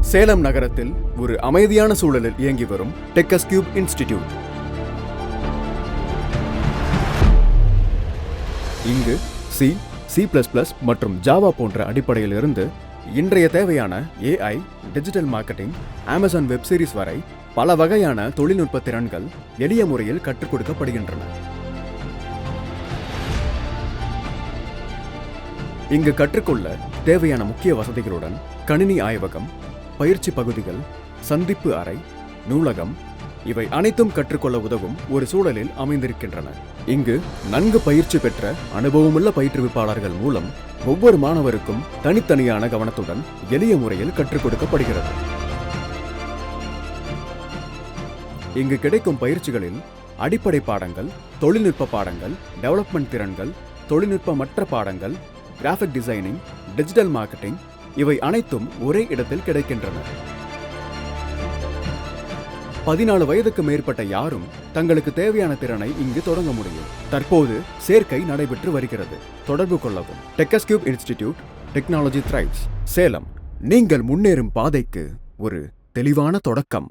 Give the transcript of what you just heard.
சேலம் நகரத்தில் ஒரு அமைதியான சூழலில் இயங்கி வரும் டெக்கஸ்கியூப் இன்ஸ்டிடியூட். இங்கு C++ மற்றும் ஜாவா போன்ற அடிப்படையில் இருந்து இன்றைய தேவையான AI, digital marketing, Amazon web series வரை பல வகையான தொழில்நுட்ப திறன்கள் எளிய முறையில் கற்றுக் கொடுக்கப்படுகின்றன. இங்கு கற்றுக்கொள்ள தேவையான முக்கிய வசதிகளுடன் கணினி ஆய்வகம், பயிற்சி பகுதிகள், சந்திப்பு அறை, நூலகம் இவை அனைத்தும் கற்றுக்கொள்ள உதவும் ஒரு சூழலில் அமைந்திருக்கின்றன. இங்கு நன்கு பயிற்சி பெற்ற அனுபவமுள்ள பயிற்றுவிப்பாளர்கள் மூலம் ஒவ்வொரு மாணவருக்கும் தனித்தனியான கவனத்துடன் எளிய முறையில் கற்றுக் கொடுக்கப்படுகிறது. இங்கு கிடைக்கும் பயிற்சிகளில் அடிப்படை பாடங்கள், தொழில்நுட்ப பாடங்கள், டெவலப்மெண்ட் திறன்கள், தொழில்நுட்பமற்ற பாடங்கள், கிராஃபிக் டிசைனிங், டிஜிட்டல் மார்க்கெட்டிங் இவை அனைத்தும் ஒரே இடத்தில் கிடைக்கின்றன. 14 வயதுக்கு மேற்பட்ட யாரும் தங்களுக்கு தேவையான திறனை இங்கு தொடங்க முடியும். தற்போது சேர்க்கை நடைபெற்று வருகிறது. தொடர்பு கொள்ளவும். டெக்கஸ்கியூப் இன்ஸ்டிடியூட், டெக்னாலஜி த்ரைவ்ஸ், சேலம். நீங்கள் முன்னேறும் பாதைக்கு ஒரு தெளிவான தொடக்கம்.